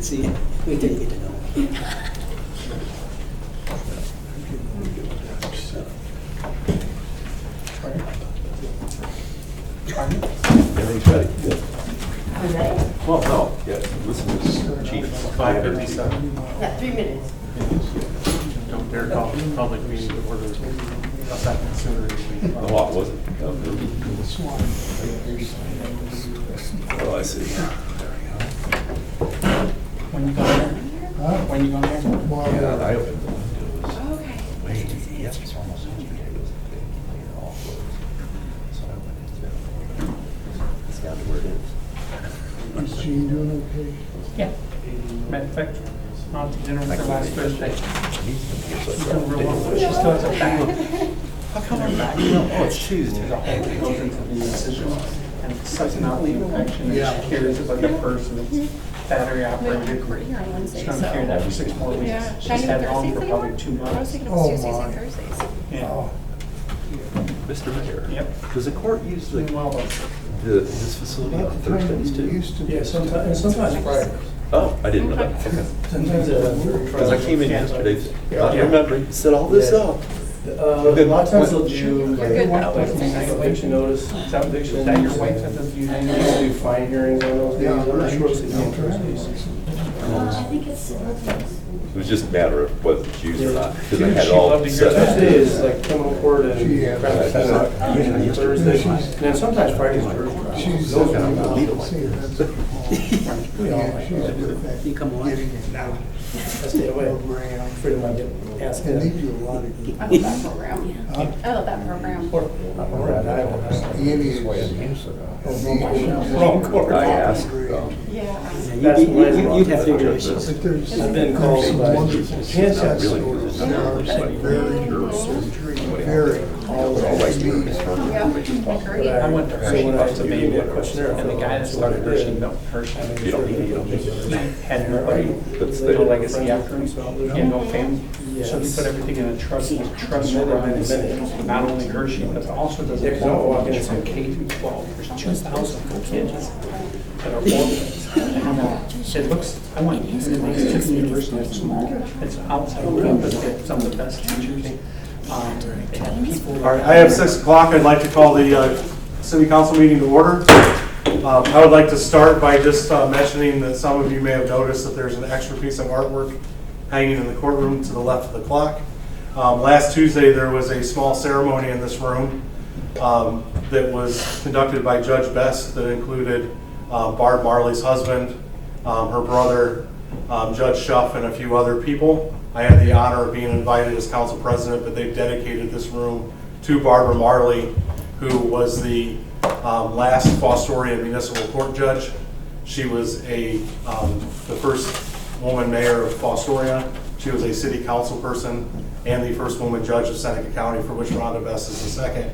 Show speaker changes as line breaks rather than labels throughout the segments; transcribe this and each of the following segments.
See, we didn't get to know.
Everything's ready. Good. Well, no. Yeah, listen to this chief.
5:57.
Yeah, 3 minutes.
Don't dare call the public meeting to order a second sooner.
Oh, it wasn't. Oh, I see.
When you go there? When you go there?
Yeah, I opened it.
Okay.
Wait, yes, it's almost yesterday. It was all closed. So I went into it. It's down to where it is.
Is Jean doing okay?
Yeah. Matter of fact, not to dinner with her last Thursday. She's doing real well. She still has a back. How come her back?
Oh, it's Tuesday.
There's a hole that goes into the incision and it's sucking out the infection and she carries it like a person. It's battery operated.
Here on Wednesday,
She's going to carry that for 6 more weeks.
Yeah.
She's had it on for probably 2
I was
months.
thinking it
Oh,
was Tuesdays and
my.
Thursdays.
Yeah.
Mr. Mayor.
Yep.
Does the court use
Doing well, though.
this facility on Thursdays too?
Yeah,
sometimes Friday.
Oh, I didn't know that. Okay.
Sometimes
Because I came in yesterday, not
Yeah.
remembering, set all this up.
A lot of times they'll do like
You're good now.
eviction notice,
Is that your wife that does you
they used to do fine hearings on those days. I'm not sure if it's on Thursdays.
I think it's
It was just a matter of whether it's used or not, because I had it
She'd
all
love to hear
set
that.
up.
Tuesday is like criminal court and
Yeah.
crime scene, usually Thursday. And then sometimes Fridays are.
She's
Those kind of legal.
We all like
she's
that.
with that.
You come on.
Getting it now.
I stay away.
Program.
Afraid I might get asked.
And they do a lot of good.
I love that program.
Huh?
I love that program.
Or, not where at Iowa.
Andy is.
Wrong court.
I asked,
Yeah.
That's the last one.
you'd have
bigger
issues.
But there's
I've been called by
wonderful
chance
Not
has
really,
stories.
it's
There
not
are
really
some
like
very,
surgery,
very,
all right to
Yeah.
But
Great.
I went to
So
Hershey
when I
to
took
be
the questionnaire.
and the guy that started Hershey built Hershey.
You don't need it, you don't need it.
Had nobody,
That's
no
the,
legacy after him, he had no family. So he put everything in a trust, and trust runs not only Hershey, but also does
Yeah,
a
'cause I'll walk in and
from
say,
K through 12. There's 2,000 kids that are orphans. And it looks, I went, and it makes Tiffin University, it's small, it's outside campus, they have some of the best teachers. They have people.
All right, I have 6 o'clock. I'd like to call the city council meeting to order. I would like to start by just mentioning that some of you may have noticed that there's an extra piece of artwork hanging in the courtroom to the left of the clock. Last Tuesday, there was a small ceremony in this room that was conducted by Judge Best that included Barbara Marley's husband, her brother, Judge Shuff, and a few other people. I had the honor of being invited as council president, but they've dedicated this room to Barbara Marley, who was the last Fostoria municipal court judge. She was the first woman mayor of Fostoria. She was a city council person and the first woman judge of Seneca County, for which Rhonda Best is the second.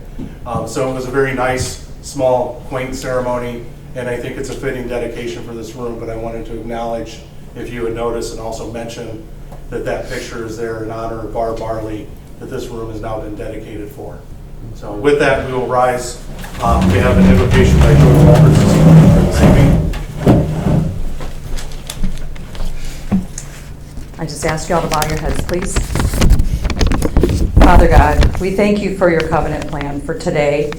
So it was a very nice, small, quaint ceremony, and I think it's a fitting dedication for this room, but I wanted to acknowledge, if you would notice, and also mention that that picture is there in honor of Barb Marley, that this room has now been dedicated for. So with that, we will rise. We have an invocation by George Walker this evening.
I just ask you all to bow your heads, please. Father God, we thank you for your covenant plan for today,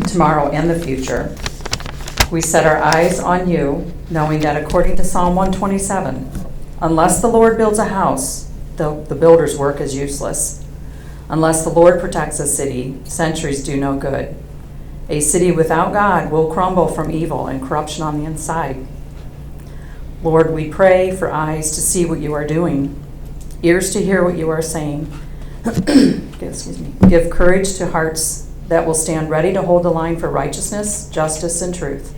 tomorrow, and the future. We set our eyes on you, knowing that according to Psalm 127, unless the Lord builds a house, the builder's work is useless. Unless the Lord protects a city, sentries do no good. A city without God will crumble from evil and corruption on the inside. Lord, we pray for eyes to see what you are doing, ears to hear what you are saying. Excuse me. Give courage to hearts that will stand ready to hold the line for righteousness, justice, and truth.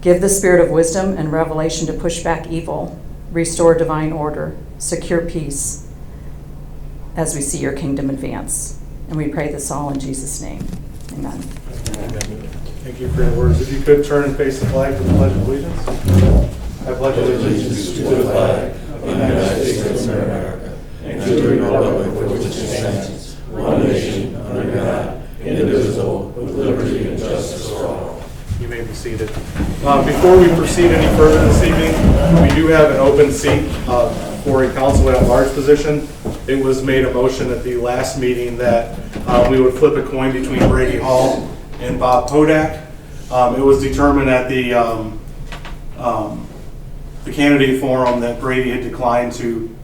Give the spirit of wisdom and revelation to push back evil, restore divine order, secure peace as we see your kingdom advance. And we pray this all in Jesus' name. Amen.
Thank you for your words. If you could turn and face the flag for the Pledge of Allegiance. I pledge allegiance to the flag of the United States of America and to the republic for which it stands, one nation, under God, indivisible, with liberty and justice for all. You may may be seated. Before we proceed any further this evening, we do have an open seat for a council at large position. It was made a motion at the last meeting that we would flip a coin between Brady Hall and Bob Podak. It was determined at the candidate forum that Brady had declined to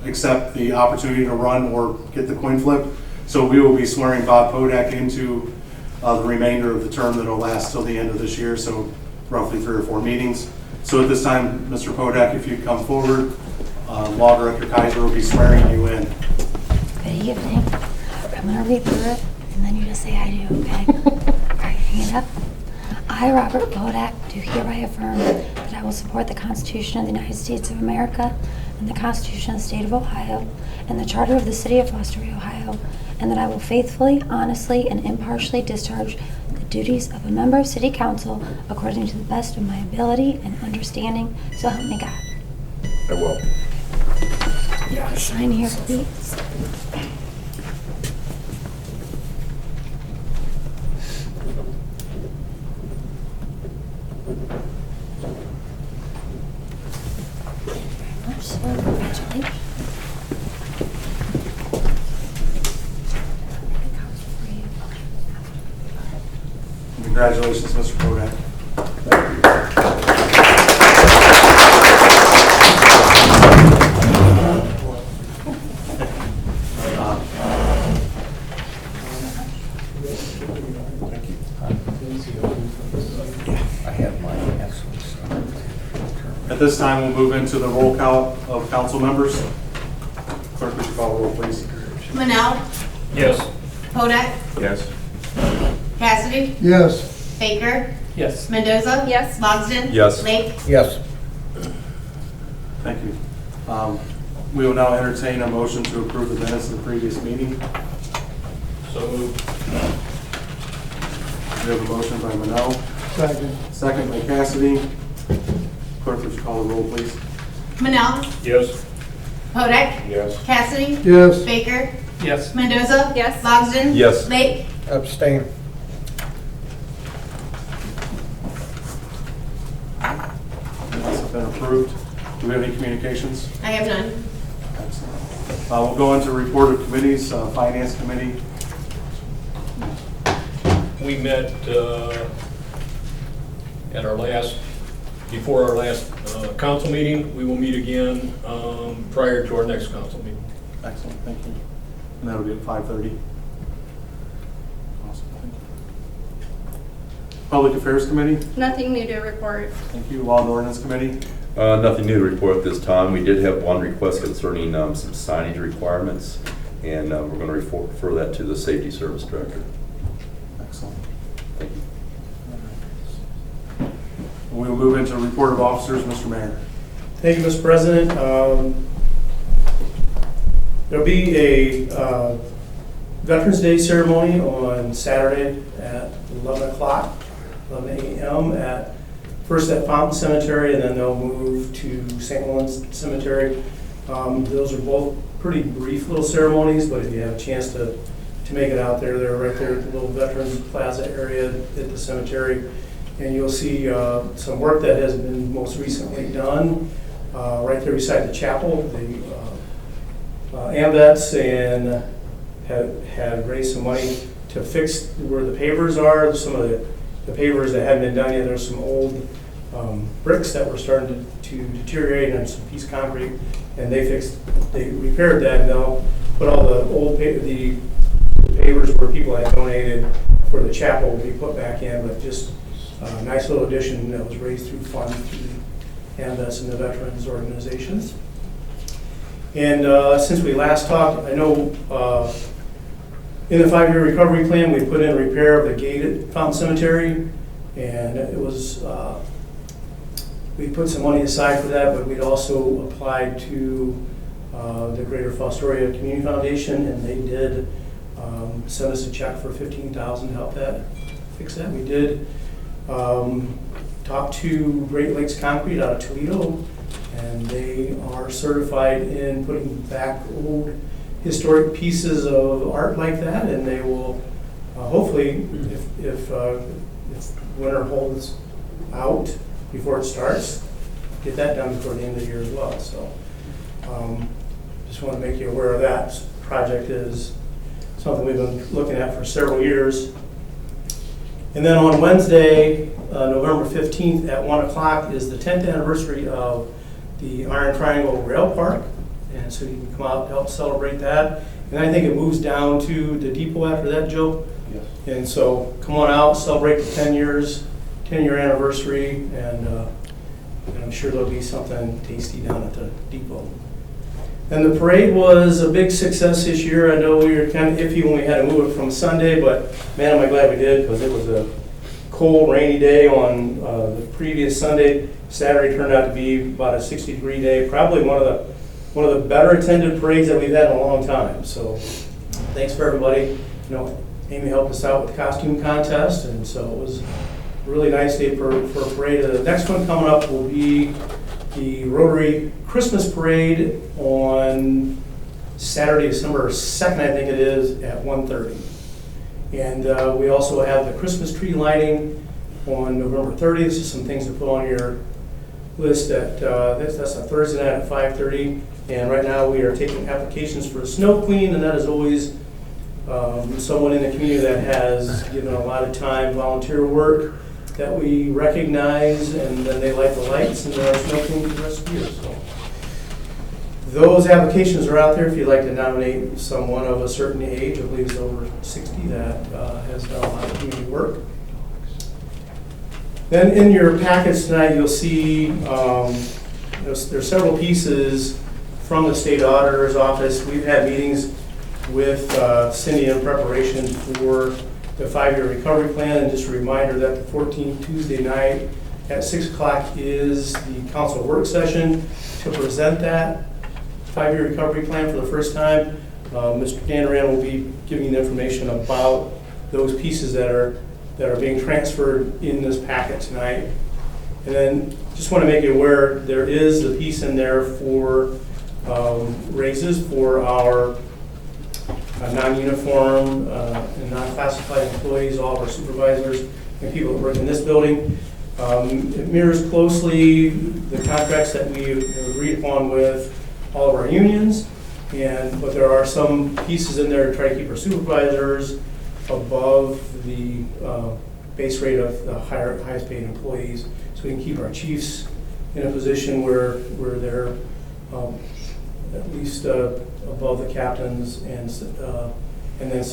accept the opportunity to run or get the coin flip. So we will be swearing Bob Podak into the remainder of the term that will last till the end of this year, so roughly 3 or 4 meetings. So at this time, Mr. Podak, if you'd come forward, Law Director Kaiser will be swearing you in.
Good evening. I'm going to read through it, and then you just say I do, okay? All right, hang it up. I, Robert Podak, do hereby affirm that I will support the Constitution of the United States of America and the Constitution of the State of Ohio and the Charter of the City of Fostoria, Ohio, and that I will faithfully, honestly, and impartially discharge the duties of a member of City Council according to the best of my ability and understanding, so help me God.
I will.
Sign here, please. Congratulations.
Congratulations, Mr. Podak.
I have mine, actually.
At this time, we'll move into the roll call of council members. Clerk, would you call the roll, please?
Manel,
Yes.
Podak,
Yes.
Cassidy,
Yes.
Baker,
Yes.
Mendoza.
Yes.
Logsdon.
Yes.
Lake.
Yes.
Thank you. We will now entertain a motion to approve the minutes of the previous meeting.
So moved.
We have a motion by Manel,
Second.
second by Cassidy. Clerk, would you call the roll, please?
Manel,
Yes.
Podak,
Yes.
Cassidy,
Yes.
Baker,
Yes.
Mendoza.
Yes.
Logsdon.
Yes.
Lake.
Abstain.
Minutes have been approved. Do we have any communications?
I have none.
Excellent. We'll go into report of committees, Finance Committee.
We met at our last, before our last council meeting. We will meet again prior to our next council meeting.
Excellent, thank you. And that'll be at 5:30. Awesome, thank you. Public Affairs Committee,
Nothing new to report.
thank you. Law and Ordinance Committee,
Nothing new to report this time. We did have one request concerning some signage requirements, and we're going to refer that to the Safety Service Director.
excellent. Thank you. We will move into report of officers, Mr. Mayor.
Thank you, Mr. President. There'll be a Veterans Day ceremony on Saturday at 11 o'clock, 11 a.m. First at Fountain Cemetery, and then they'll move to St. Lawrence Cemetery. Those are both pretty brief little ceremonies, but if you have a chance to make it out there, they're right there at the little Veterans Plaza area at the cemetery. And you'll see some work that has been most recently done right there beside the chapel. The ABATEs and had raised some money to fix where the pavers are. Some of the pavers that hadn't been done yet, there's some old bricks that were starting to deteriorate and some piece of concrete, and they repaired that, and they'll put all the old the pavers where people had donated for the chapel will be put back in, but just a nice little addition that was raised through funds through the AMVETS and the veterans organizations. And since we last talked, I know in the 5-year recovery plan, we put in repair of the gate at Fountain Cemetery, and it was, we put some money aside for that, but we'd also applied to the Greater Fostoria Community Foundation, and they did send us a check for $15,000 to help fix that. We did talk to Great Lakes Concrete out of Toledo, and they are certified in putting back old historic pieces of art like that, and they will hopefully, if winter holds out before it starts, get that done before the end of the year as well. So just want to make you aware of that. This project is something we've been looking at for several years. And then on Wednesday, November 15th at 1 o'clock is the 10th anniversary of the Iron Triangle Rail Park. And so you can come out and help celebrate that. And I think it moves down to the depot after that, Joe.
Yes.
And so come on out, celebrate the 10-year anniversary, and I'm sure there'll be something tasty down at the depot. And the parade was a big success this year. I know we were kind of iffy when we had to move it from Sunday, but man, am I glad we did, because it was a cold, rainy day on the previous Sunday. Saturday turned out to be about a 60-degree day, probably one of the better attended parades that we've had in a long time. So thanks for everybody. You know, Amy helped us out with the costume contest, and so it was a really nice day for a parade. The next one coming up will be the Rotary Christmas Parade on Saturday, December 2nd, I think it is, at 1:30. And we also have the Christmas tree lighting on November 30th. Just some things to put on your list. That's a Thursday night at 5:30. And right now we are taking applications for a Snow Queen, and that is always someone in the community that has given a lot of time, volunteer work, that we recognize, and then they light the lights, and they're Snow Queen for the rest of the year. So those applications are out there if you'd like to nominate someone of a certain age, I believe it's over 60, that has done a lot of community work. Then in your packets tonight, you'll see there's several pieces from the state auditor's office. We've had meetings with Cindy in preparation for the 5-year recovery plan, and just a reminder that the 14th Tuesday night at 6 o'clock is the council work session to present that 5-year recovery plan for the first time. Mr. Danaran will be giving you the information about those pieces that are being transferred in this packet tonight. And then just want to make you aware, there is a piece in there for raises for our non-uniform and non-classified employees, all of our supervisors and people that work in this building. It mirrors closely the contracts that we have agreed upon with all of our unions, but there are some pieces in there to try to keep our supervisors above the base rate of the highest paid employees, so we can keep our chiefs in a position where they're at least above the captains, and then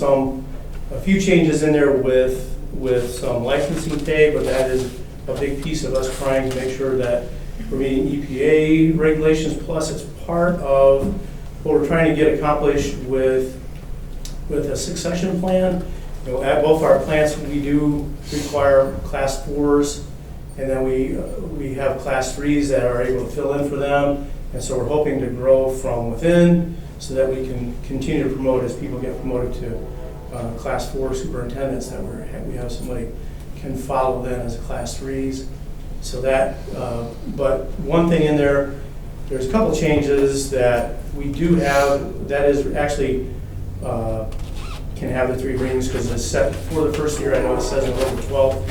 a few changes in there with some licensing pay, but that is a big piece of us trying to make sure that we're meeting EPA regulations, plus it's part of what we're trying to get accomplished with a succession plan. You know, at both our plants, we do require class 4s, and then we have class 3s that are able to fill in for them. And so we're hoping to grow from within so that we can continue to promote as people get promoted to class 4 superintendents, that we have somebody can follow then as a class 3s. So that, but one thing in there, there's a couple changes that we do have, that is actually can have the 3 readings because it's set for the first year. I know it says November 12th,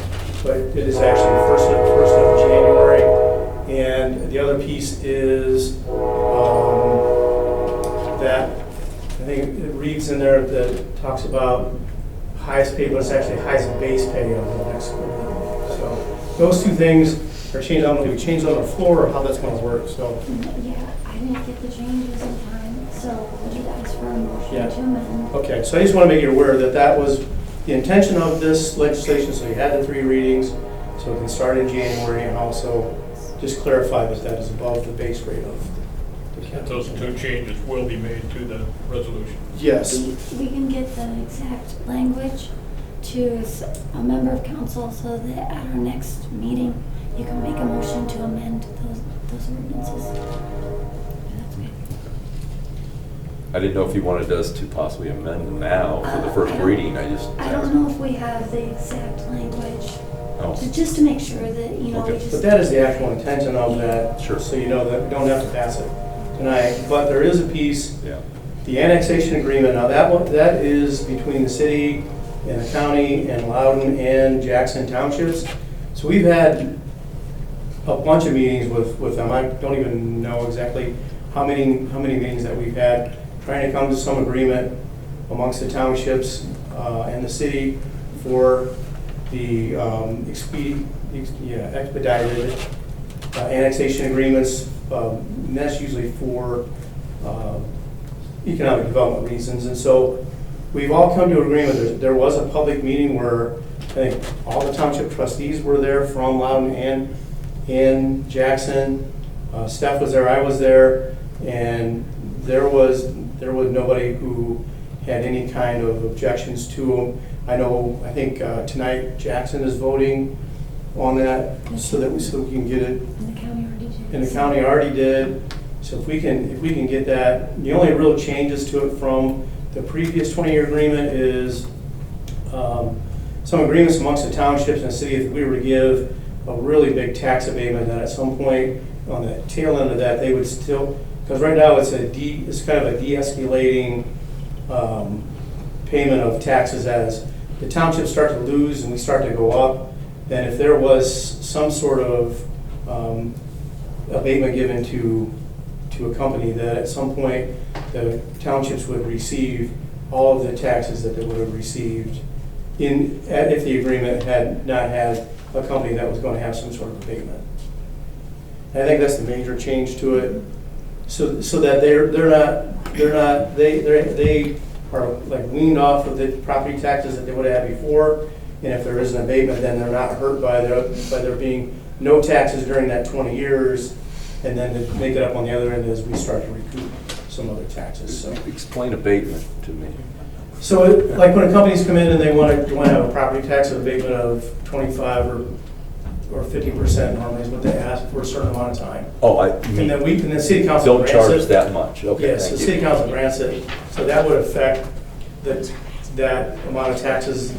but it is actually the 1st of January. And the other piece is that I think it reads in there that talks about highest pay, but it's actually highest base pay of the next school year. So those two things are changed. I don't know if we change on the floor or how that's going to work. So
Yeah, I didn't get the changes in time, so would you ask for a motion
Yeah.
to amend?
okay, so I just want to make you aware that that was the intention of this legislation. So you had the 3 readings, so it can start in January, and also just clarify that is above the base rate of the county.
Those 2 changes will be made to the resolution.
Yes.
We can get the exact language to a member of council so that at our next meeting, you can make a motion to amend those ordinances. That's good.
I didn't know if you wanted us to possibly amend them now for the first reading.
I don't know if we have the exact language,
Oh.
just to make sure that, we
Okay.
just.
But that is the actual intention of that.
Sure.
So you know that we don't have to pass it tonight. But there is a piece,
Yeah.
the annexation agreement. Now that is between the city and the county and Loudoun and Jackson townships. So we've had a bunch of meetings with them. I don't even know exactly how many meetings that we've had, trying to come to some agreement amongst the townships and the city for the expedited annexation agreements. And that's usually for economic development reasons. And so we've all come to agreement. There was a public meeting where I think all the township trustees were there from Loudon and Jackson. Steph was there, I was there, and there was nobody who had any kind of objections to them. I think tonight Jackson is voting on that so we can get it.
And the county already did.
And the county already did. So if we can get that, the only real changes to it from the previous 20-year agreement is some agreements amongst the townships and the city. If we were to give a really big tax abatement, that at some point on the tail end of that, they would still, because right now it's kind of a de-escalating payment of taxes as the townships start to lose and we start to go up. Then if there was some sort of abatement given to a company, that at some point the townships would receive all of the taxes that they would have received if the agreement had not had a company that was going to have some sort of abatement. And I think that's the major change to it, so that they are like weaned off of the property taxes that they would have before, and if there is an abatement, then they're not hurt by there being no taxes during that 20 years, and then to make it up on the other end as we start to recoup some other taxes. So
Explain abatement to me.
So like when companies come in and they want to have a property tax abatement of 25 or 50% normally is what they ask for a certain amount of time.
Oh,
And then the city council
don't
grants
charge
it.
that much. Okay,
Yes, the
thank
city
you.
council grants it, so that would affect that amount of taxes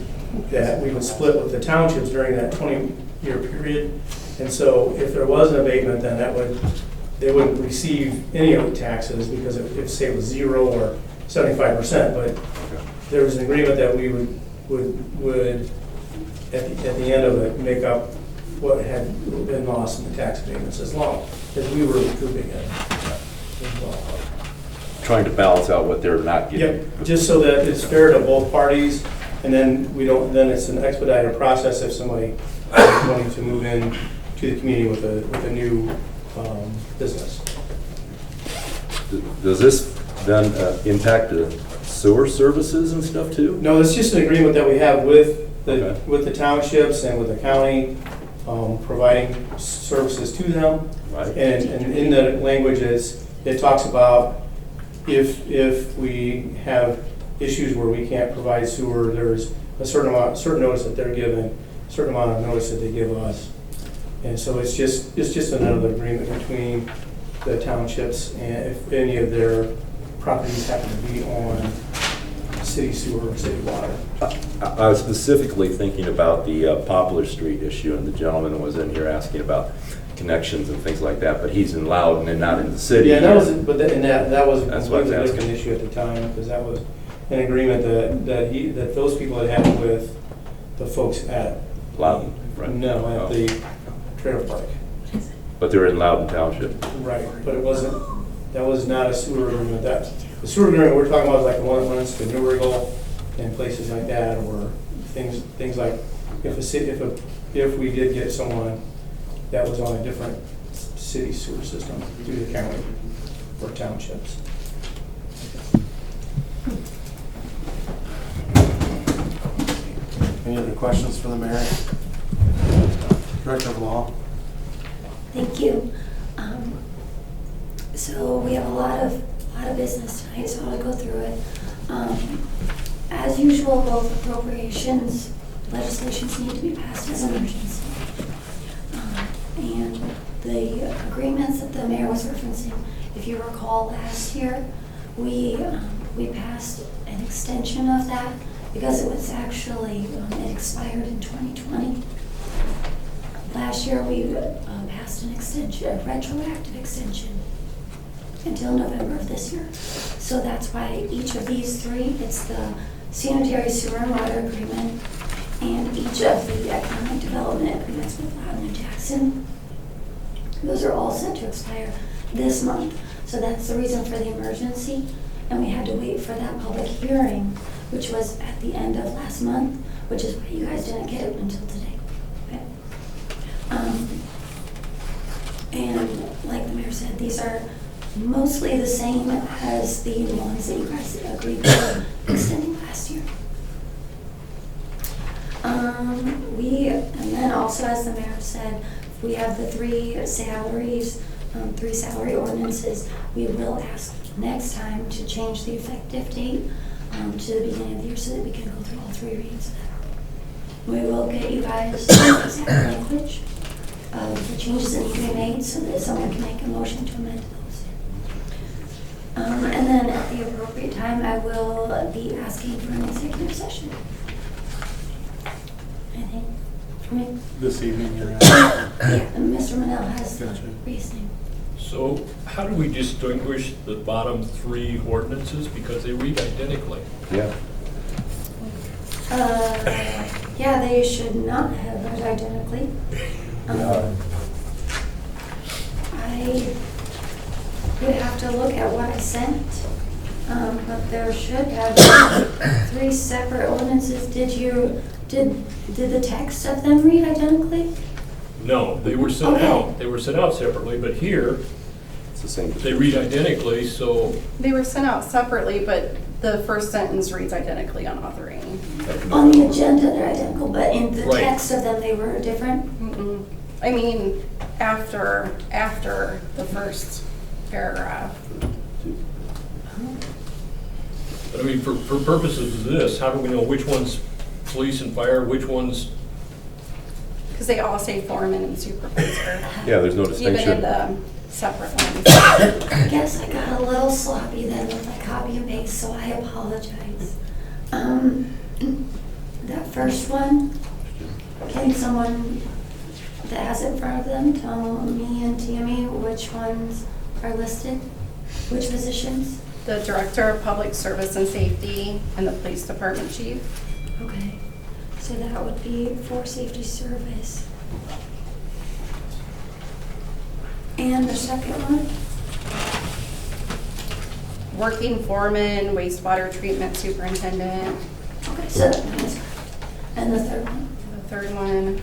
that we would split with the townships during that 20-year period. And so if there was an abatement, then they wouldn't receive any of the taxes, because if say it was 0 or 75%, but there was an agreement that we would at the end of it make up what had been lost in the tax payments, as long as we were recouping it as well.
Trying to balance out what they're not getting.
Yep, just so that it's fair to both parties, and then then it's an expedited process if somebody is wanting to move in to the community with a new business.
Does this then impact the sewer services and stuff too?
No, it's just an agreement that we have with
Okay.
the townships and with the county, providing services to them.
Right.
And in the language it talks about if we have issues where we can't provide sewer, there's a certain notice that they're given, a certain amount of notice that they give us. And so it's just another agreement between the townships, and if any of their properties happen to be on city sewer or city water.
I was specifically thinking about the Poplar Street issue, and the gentleman was in here asking about connections and things like that, but he's in Loudon and not in the city.
Yeah, that was a
That's what I was
different
asking.
issue at the time, because that was an agreement that those people had with the folks at
Loudon, right?
No, at
Oh.
the trailer park.
But they're in Loudon Township.
Right, but that was not a sewer agreement. The sewer agreement we're talking about is like the one that runs to Newrigal and places like that, or things like if we did get someone that was on a different city sewer system through the county or townships.
Any other questions for the mayor? Director of Law?
Thank you. So we have a lot of business tonight, so I'll go through it. As usual, both appropriations legislations need to be passed as an emergency. And the agreements that the mayor was referencing, if you recall last year, we passed an extension of that because it was actually, it expired in 2020. Last year, we passed an extension, a retroactive extension, until November of this year. So that's why each of these three, it's the sanitary sewer and water agreement and each of the economic development agreements with Loudon and Jackson. Those are all set to expire this month. So that's the reason for the emergency. And we had to wait for that public hearing, which was at the end of last month, which is why you guys didn't get it until today. Okay? And like the mayor said, these are mostly the same as the ones that you guys agreed to extending last year. And then also, as the mayor said, we have the three salary ordinances. We will ask next time to change the effective date to the beginning of the year so that we can go through all three readings of that. We will get you guys the exact language of the changes that need to be made so that someone can make a motion to amend those. And then at the appropriate time, I will be asking for an executive session. I think, for me.
This evening, you're at.
Yeah, and Mr. Manel has the
Gotcha.
reasoning.
So how do we distinguish the bottom three ordinances? Because they read identically.
Yeah.
Yeah, they should not have read identically. I would have to look at what I sent, but there should have been three separate ordinances. Did the text of them read identically?
No, they were sent
Okay.
out. They were sent out separately, but here,
It's the same.
they read identically, so
They were sent out separately, but the first sentence reads identically on authoring.
On the agenda, they're identical, but in the
Right.
text of them, they were different.
I mean, after the first paragraph.
But I mean, for purposes of this, how do we know which one's police and fire, which one's,
Because they all say foreman and supervisor,
Yeah, there's no
even in
distinction.
the separate ones.
I guess I got a little sloppy then with my copy and paste, so I apologize. That first one, can someone that has it in front of them tell me and Tammy which ones are listed? Which positions?
The director of public service and safety and the police department chief.
Okay, so that would be for safety service. And the second one?
Working foreman, wastewater treatment superintendent.
Okay, so that one is correct. And the third one?
The third one,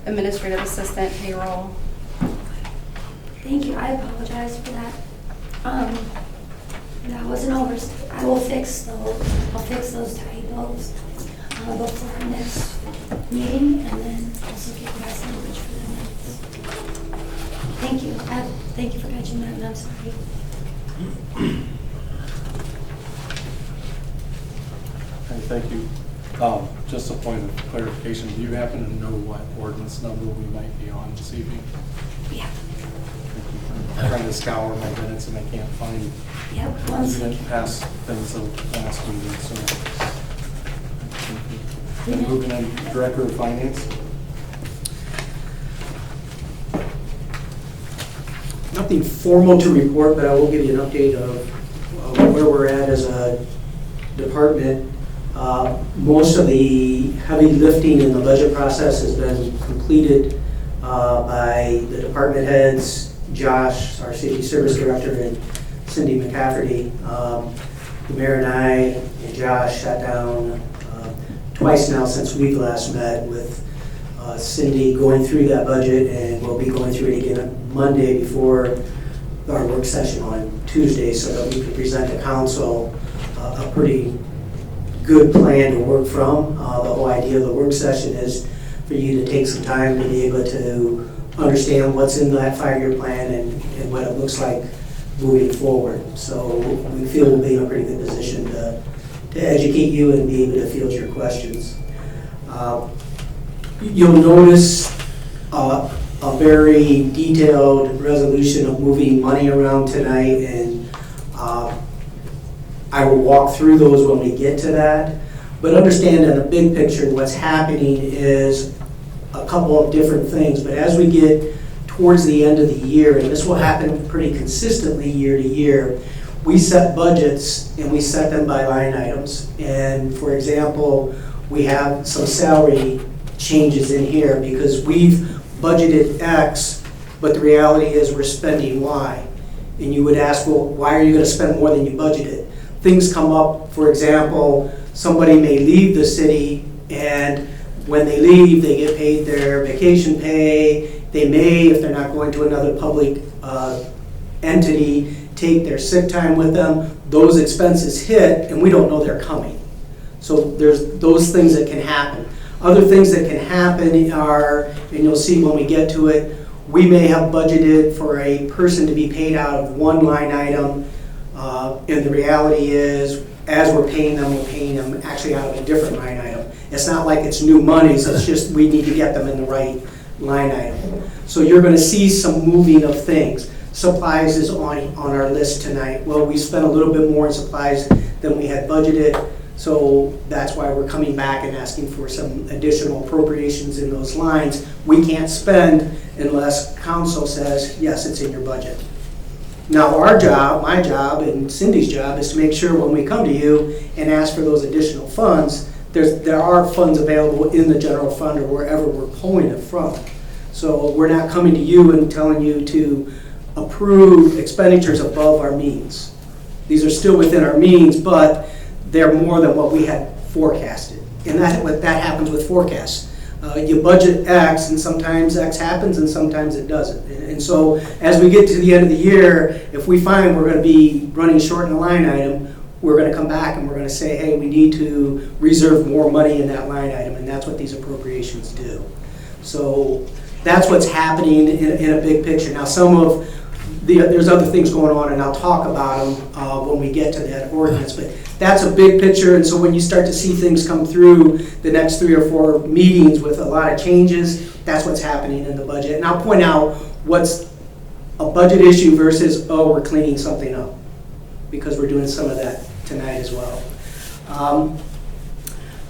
administrative assistant, payroll.
Thank you, I apologize for that. That was an oversight. I will fix those, I'll fix those typos before our next meeting, and then also give you guys language for the minutes. Thank you, thank you for catching that, and I'm sorry.
Okay, thank you. Just a point of clarification, do you happen to know what ordinance number we might be on this evening?
Yeah,
I'm trying to scour my minutes and I can't find,
yep, one
we
second.
didn't pass things the last meeting, so. And moving on, Director of Finance.
Nothing formal to report, but I will give you an update of where we're at as a department. Most of the heavy lifting in the budget process has been completed by the department heads, Josh, our safety service director, and Cindy McCafferty. The mayor and I and Josh sat down twice now since we've last met with Cindy going through that budget, and we'll be going through it again on Monday before our work session on Tuesday so that we can present to council a pretty good plan to work from. The whole idea of the work session is for you to take some time to be able to understand what's in that 5-year plan and what it looks like moving forward. So we feel we'll be in a pretty good position to educate you and be able to field your questions. You'll notice a very detailed resolution of moving money around tonight, and I will walk through those when we get to that. But understand in the big picture, what's happening is a couple of different things. But as we get towards the end of the year, and this will happen pretty consistently year to year, we set budgets and we set them by line items. And for example, we have some salary changes in here because we've budgeted X, but the reality is we're spending Y. And you would ask, well, why are you going to spend more than you budgeted? Things come up, for example, somebody may leave the city, and when they leave, they get paid their vacation pay. They may, if they're not going to another public entity, take their sick time with them. Those expenses hit, and we don't know they're coming. So there's those things that can happen. Other things that can happen are, and you'll see when we get to it, we may have budgeted for a person to be paid out of one line item, and the reality is, as we're paying them actually out of a different line item. It's not like it's new monies, it's just we need to get them in the right line item. So you're going to see some moving of things. Supplies is on our list tonight. Well, we spent a little bit more in supplies than we had budgeted, so that's why we're coming back and asking for some additional appropriations in those lines. We can't spend unless council says, yes, it's in your budget. Now our job, my job, and Cindy's job is to make sure when we come to you and ask for those additional funds, there are funds available in the general fund or wherever we're pulling it from. So we're not coming to you and telling you to approve expenditures above our means. These are still within our means, but they're more than what we had forecasted. And that happens with forecasts. You budget X, and sometimes X happens, and sometimes it doesn't. And so as we get to the end of the year, if we find we're going to be running short in a line item, we're going to come back and we're going to say, hey, we need to reserve more money in that line item, and that's what these appropriations do. So that's what's happening in a big picture. Now, there's other things going on, and I'll talk about them when we get to that ordinance, but that's a big picture. And so when you start to see things come through the next 3 or 4 meetings with a lot of changes, that's what's happening in the budget. And I'll point out what's a budget issue versus, oh, we're cleaning something up, because we're doing some of that tonight as well.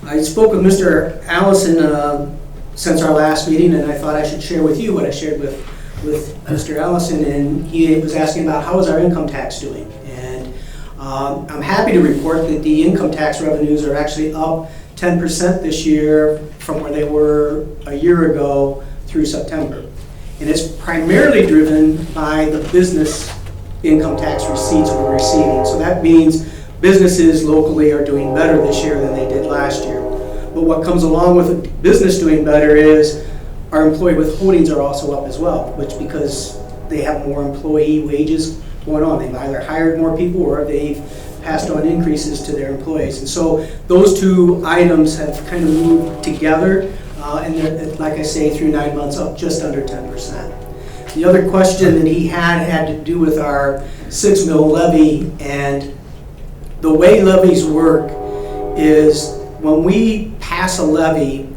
I spoke with Mr. Allison since our last meeting, and I thought I should share with you what I shared with Mr. Allison, and he was asking about how is our income tax doing. And I'm happy to report that the income tax revenues are actually up 10% this year from where they were a year ago through September. And it's primarily driven by the business income tax receipts we're receiving. So that means businesses locally are doing better this year than they did last year. But what comes along with a business doing better is our employee withholdings are also up as well, which because they have more employee wages going on. They've either hired more people or they've passed on increases to their employees. And so those two items have kind of moved together, and they're, like I say, through 9 months up just under 10%. The other question that he had to do with our 6 mil levy, and the way levies work is when we pass a levy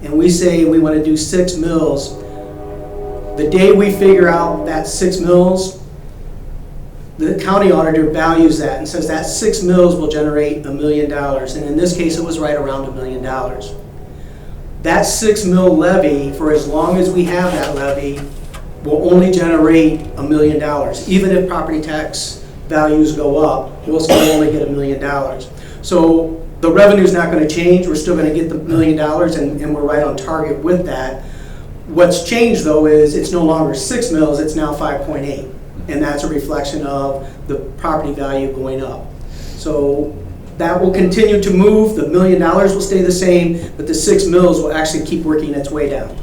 and we say we want to do 6 mills, the day we figure out that 6 mills, the county auditor values that and says that 6 mills will generate $1 million. And in this case, it was right around $1 million. That 6 mil levy, for as long as we have that levy, will only generate $1 million. Even if property tax values go up, we'll still only get $1 million. So the revenue's not going to change. We're still going to get the $1 million, and we're right on target with that. What's changed, though, is it's no longer 6 mills, it's now 5.8. And that's a reflection of the property value going up. So that will continue to move. The $1 million will stay the same, but the 6 mills will actually keep working its way down.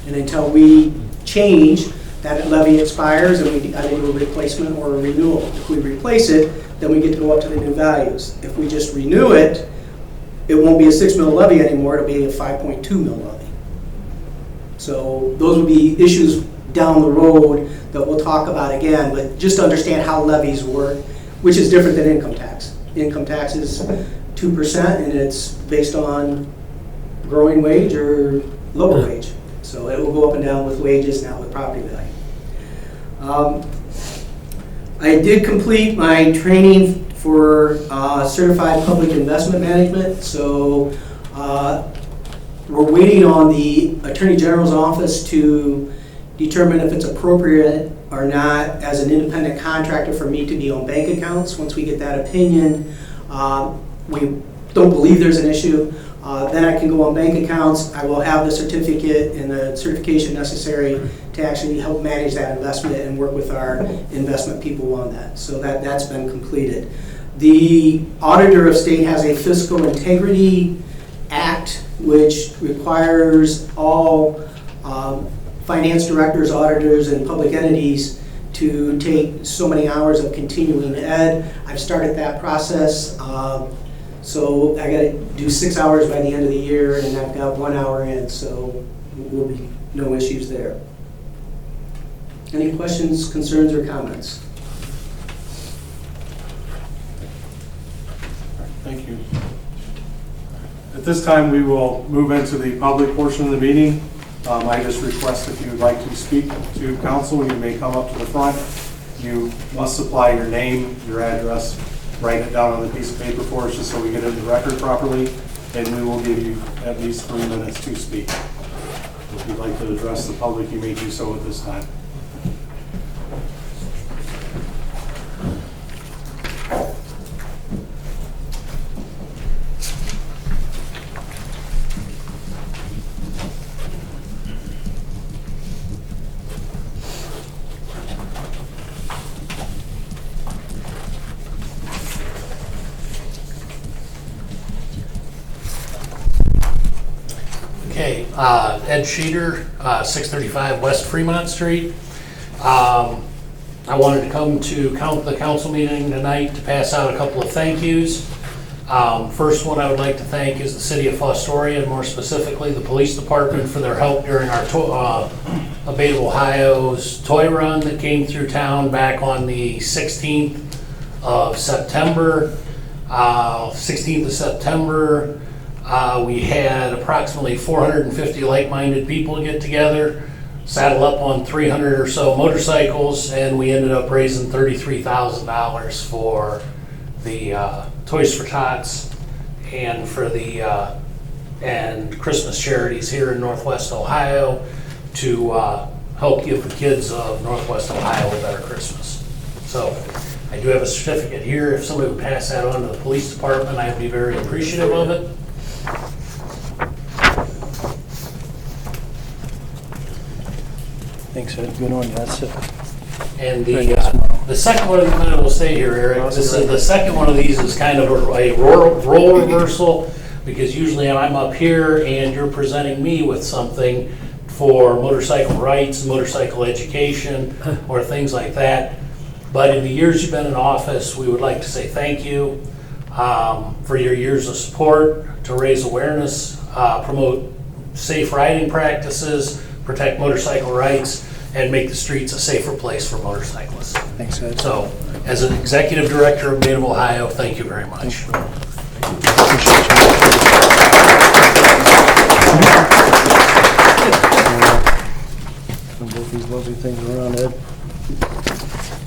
And until we change, that levy expires and we either do a replacement or a renewal. If we replace it, then we get to go up to the new values. If we just renew it, it won't be a 6 mil levy anymore, it'll be a 5.2 mil levy. So those will be issues down the road that we'll talk about again, but just to understand how levies work, which is different than income tax. Income tax is 2% and it's based on growing wage or lower wage. So it will go up and down with wages, not with property value. I did complete my training for Certified Public Investment Management, so we're waiting on the Attorney General's office to determine if it's appropriate or not as an independent contractor for me to be on bank accounts. Once we get that opinion, we don't believe there's an issue. Then I can go on bank accounts. I will have the certificate and the certification necessary to actually help manage that investment and work with our investment people on that. So that's been completed. The Auditor of State has a Fiscal Integrity Act, which requires all finance directors, auditors, and public entities to take so many hours of continuing ed. I've started that process. So I got to do 6 hours by the end of the year, and I've got 1 hour in, so will be no issues there. Any questions, concerns, or comments?
Thank you. At this time, we will move into the public portion of the meeting. I just request if you would like to speak to council, you may come up to the front. You must supply your name, your address, write it down on the piece of paper for us just so we get it in the record properly, and we will give you at least 3 minutes to speak. If you'd like to address the public, you may do so at this time.
Okay, Ed Sheeter, 635 West Fremont Street. I wanted to come to the council meeting tonight to pass out a couple of thank yous. First one I would like to thank is the city of Fostoria, and more specifically the police department, for their help during our ABATE of Ohio's toy run that came through town back on the 16th of September. 16th of September. We had approximately 450 like-minded people get together, saddle up on 300 or so motorcycles, and we ended up raising $33,000 for the Toys for Tots and for the and Christmas charities here in Northwest Ohio to help give the kids of Northwest Ohio a better Christmas. So I do have a certificate here. If somebody would pass that on to the police department, I'd be very appreciative of it.
Thanks, Ed. Good on you. That's it.
And the second one, I will say here, Eric, this is the second one of these is kind of a role reversal, because usually I'm up here and you're presenting me with something for motorcycle rights, motorcycle education, or things like that. But in the years you've been in office, we would like to say thank you for your years of support to raise awareness, promote safe riding practices, protect motorcycle rights, and make the streets a safer place for motorcyclists.
Thanks, Ed.
So, as an executive director of ABATE of Ohio, thank you very much.
Move these lovely things around, Ed.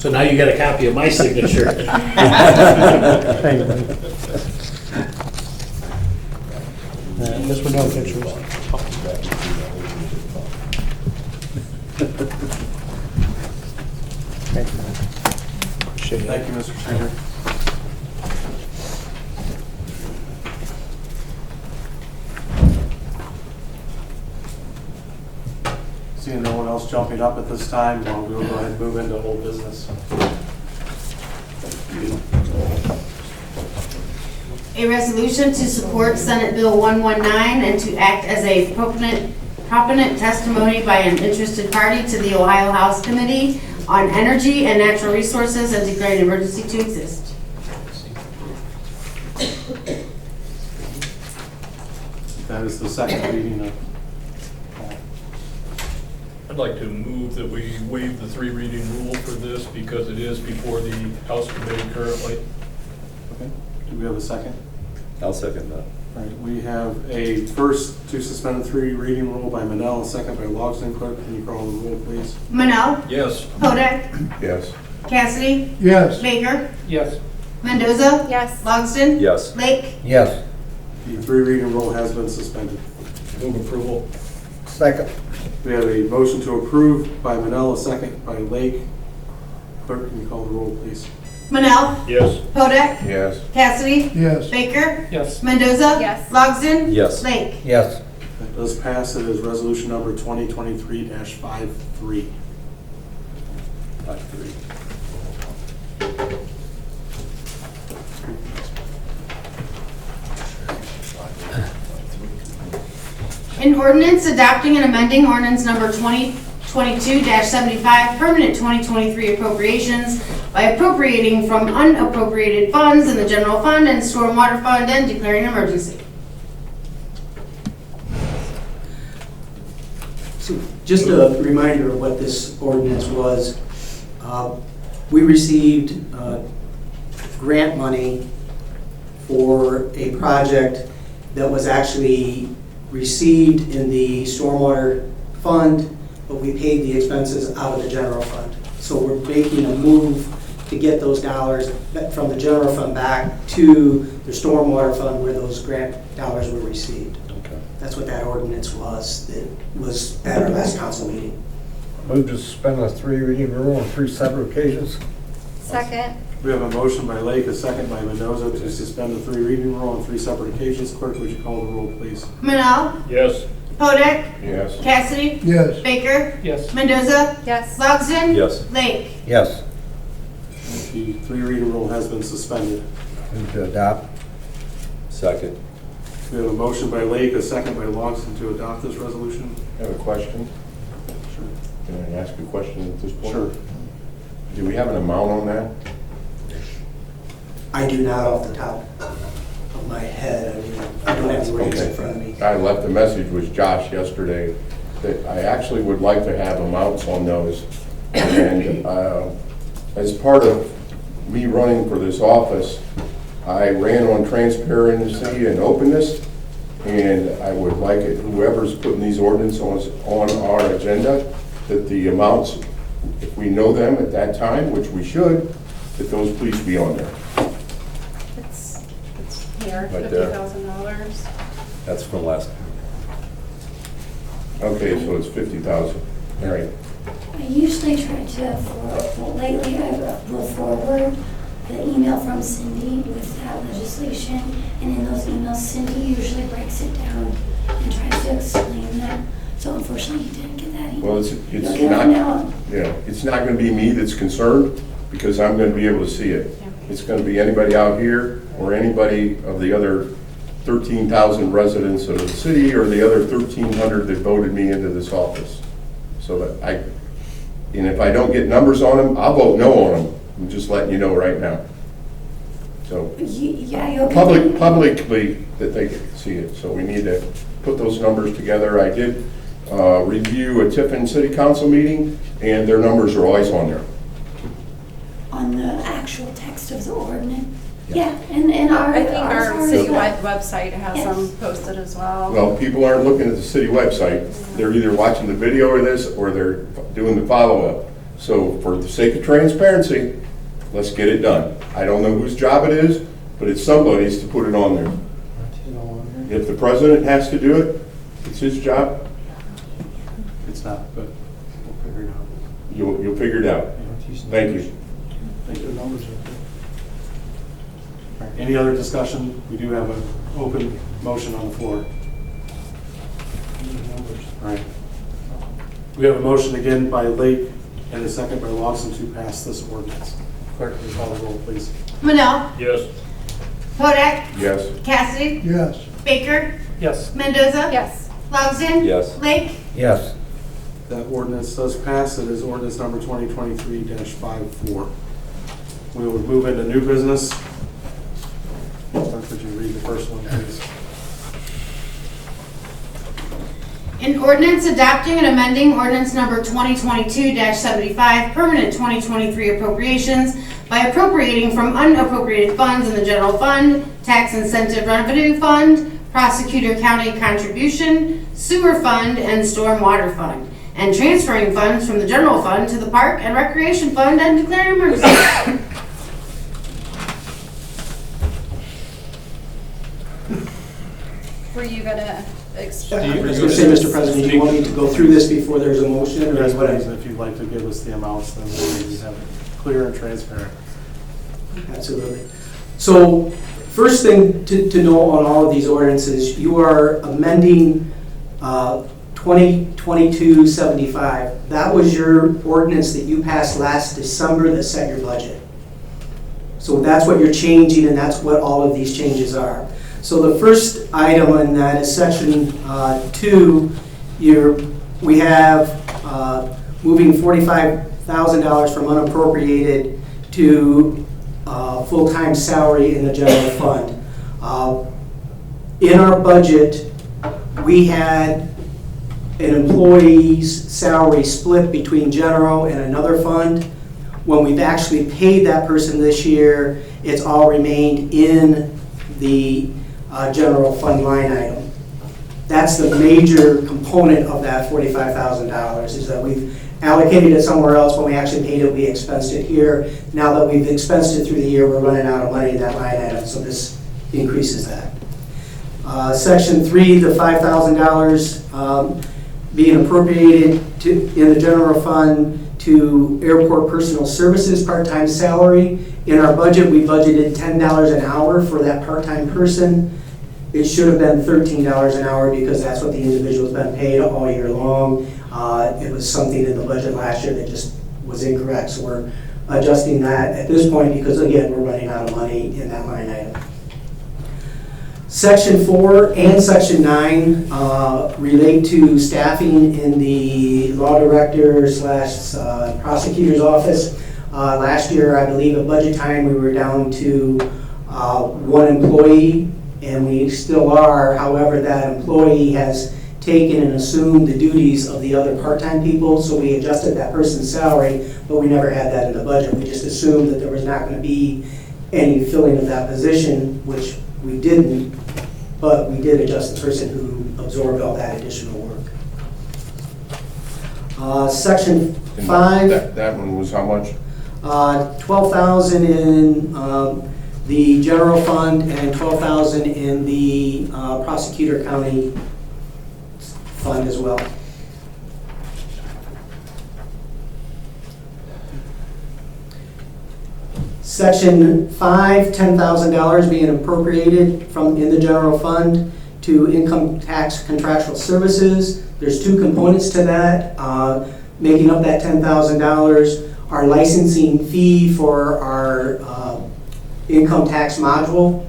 So now you got a copy of my signature.
I guess we're done pictures. Thank you, man. Appreciate it.
Thank you, Mr. Sheeter. Seeing no one else jumping up at this time, we'll go ahead and move into old business.
A resolution to support Senate Bill 119 and to act as a proponent testimony by an interested party to the Ohio House Committee on Energy and Natural Resources and declaring an emergency to exist.
That is the second reading of.
I'd like to move that we waive the 3 reading rule for this because it is before the House Committee currently.
Okay. Do we have a second?
I'll second that.
All right. We have a first to suspend the 3 reading rule by Manel, a second by Logsdon. Clerk, can you call the roll, please?
Manel?
Yes.
Kodak?
Yes.
Cassidy?
Yes.
Baker?
Yes.
Mendoza?
Yes.
Logsdon?
Yes.
Lake?
Yes.
The 3 reading rule has been suspended.
Move approval.
Second.
We have a motion to approve by Manel, a second by Lake. Clerk, can you call the roll, please?
Manel?
Yes.
Podek?
Yes.
Cassidy?
Yes.
Baker?
Yes.
Mendoza?
Yes.
Logsdon?
Yes.
Lake?
Yes.
That does pass. It is resolution number 2023-53.
5-3.
An ordinance adopting and amending ordinance number 2022-75, permanent 2023 appropriations by appropriating from unappropriated funds in the general fund and stormwater fund and declaring an emergency.
So just a reminder of what this ordinance was. We received grant money for a project that was actually received in the stormwater fund, but we paid the expenses out of the general fund. So we're making a move to get those dollars from the general fund back to the stormwater fund where those grant dollars were received.
Okay.
That's what that ordinance was. It was at our last council meeting.
Move to suspend the 3 reading rule on 3 separate occasions.
Second.
We have a motion by Lake, a second by Mendoza to suspend the 3 reading rule on 3 separate occasions. Clerk, would you call the roll, please?
Manel?
Yes.
Podek?
Yes.
Cassidy?
Yes.
Baker?
Yes.
Mendoza?
Yes.
Logsdon?
Yes.
Lake?
Yes.
The 3 reading rule has been suspended.
Move to adopt.
Second.
We have a motion by Lake, a second by Longston to adopt this resolution.
I have a question.
Sure.
Can I ask a question at this point?
Sure.
Do we have an amount on that?
I do not off the top of my head. I mean, I don't have the rates in front of me.
I left a message with Josh yesterday that I actually would like to have amounts on those. And as part of me running for this office, I ran on transparency and openness, and I would like it, whoever's putting these ordinances on our agenda, that the amounts, if we know them at that time, which we should, that those please be on there.
It's here,
Right there.
$50,000.
That's from last.
Okay, so it's 50,000. All right.
I usually try to, lately I will forward the email from Cindy with that legislation, and in those emails, Cindy usually breaks it down and tries to explain that. So unfortunately, you didn't get that email.
Well, it's
You'll get it
not,
now.
yeah, it's not going to be me that's concerned, because I'm going to be able to see it. It's going to be anybody out here, or anybody of the other 13,000 residents of the city, or the other 1,300 that voted me into this office. So that and if I don't get numbers on them, I'll vote no on them. I'm just letting you know right now. So,
Yeah, you'll get
publicly, that they can see it. So we need to put those numbers together. I did review a Tiffin City Council meeting, and their numbers are always on there.
on the actual text of the ordinance. Yeah, and our.
I think our
ours
citywide website has
Yes.
them posted as well.
Well, people aren't looking at the city website. They're either watching the video of this, or they're doing the follow-up. So for the sake of transparency, let's get it done. I don't know whose job it is, but it's somebody's to put it on there. If the president has to do it, it's his job.
It's not, but we'll figure it out.
You'll figure it out. Thank you.
All right, any other discussion? We do have an open motion on the floor. All right. We have a motion again by Lake and a second by Lawson to pass this ordinance. Clerk, please call the roll, please.
Manel?
Yes.
Podek?
Yes.
Cassidy?
Yes.
Baker?
Yes.
Mendoza?
Yes.
Logsdon?
Yes.
Lake?
Yes.
That ordinance does pass. It is ordinance number 2023-54. We will move into new business. Clerk, would you read the first one, please?
An ordinance adopting and amending ordinance number 2022-75, permanent 2023 appropriations by appropriating from unappropriated funds in the general fund, tax incentive revenue fund, prosecutor county contribution, sewer fund, and stormwater fund, and transferring funds from the general fund to the park and recreation fund and declaring emergency.
Were you gonna
I
explain?
was going to say, Mr. President, do you want me to go through this before there's a motion? Or
Yes,
what?
please, if you'd like to give us the amounts, then we have it clear and transparent.
Absolutely. So first thing to know on all of these ordinances, you are amending 2022-75. That was your ordinance that you passed last December that set your budget. So that's what you're changing, and that's what all of these changes are. So the first item on that is section 2. We have moving $45,000 from unappropriated to full-time salary in the general fund. In our budget, we had an employee's salary split between general and another fund. When we've actually paid that person this year, it's all remained in the general fund line item. That's the major component of that $45,000, is that we've allocated it somewhere else. When we actually paid it, we expensed it here. Now that we've expensed it through the year, we're running out of money in that line item, so this increases that. Section 3, the $5,000 being appropriated in the general fund to airport personal services part-time salary. In our budget, we budgeted $10 an hour for that part-time person. It should have been $13 an hour because that's what the individual's been paid all year long. It was something in the budget last year that just was incorrect, so we're adjusting that at this point because, again, we're running out of money in that line item. Section 4 and Section 9 relate to staffing in the law director / prosecutor's office. Last year, I believe at budget time, we were down to 1 employee, and we still are. However, that employee has taken and assumed the duties of the other part-time people, so we adjusted that person's salary, but we never had that in the budget. We just assumed that there was not going to be any filling of that position, which we didn't, but we did adjust the person who absorbed all that additional work. Section 5.
That one was how much?
$12,000 in the general fund and $12,000 in the prosecutor county fund as well. Section 5, $10,000 being appropriated from in the general fund to income tax contractual services. There's 2 components to that. Making up that $10,000, our licensing fee for our income tax module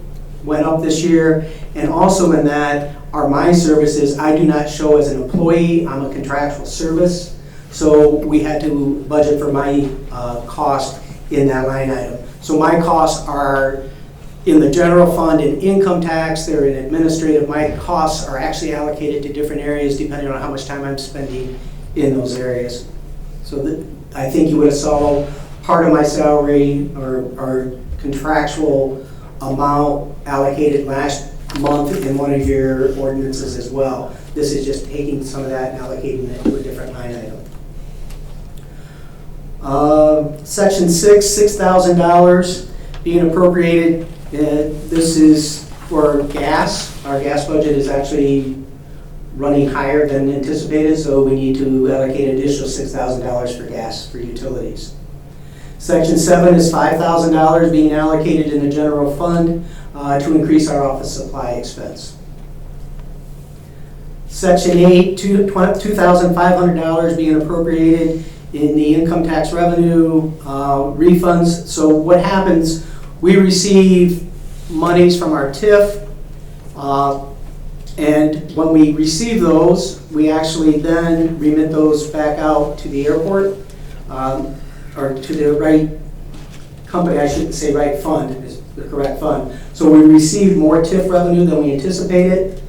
went up this year, and also in that, our My Services, I do not show as an employee, I'm a contractual service, so we had to budget for my cost in that line item. So my costs are in the general fund in income tax, they're in administrative. My costs are actually allocated to different areas depending on how much time I'm spending in those areas. So I think you would have saw part of my salary or contractual amount allocated last month in one of your ordinances as well. This is just taking some of that and allocating it to a different line item. Section 6, $6,000 being appropriated. This is for gas. Our gas budget is actually running higher than anticipated, so we need to allocate additional $6,000 for gas for utilities. Section 7 is $5,000 being allocated in the general fund to increase our office supply expense. Section 8, $2,500 being appropriated in the income tax revenue refunds. So what happens, we receive monies from our TIF, and when we receive those, we actually then remit those back out to the airport, or to the right company, I shouldn't say right fund, is the correct fund. So we receive more TIF revenue than we anticipated.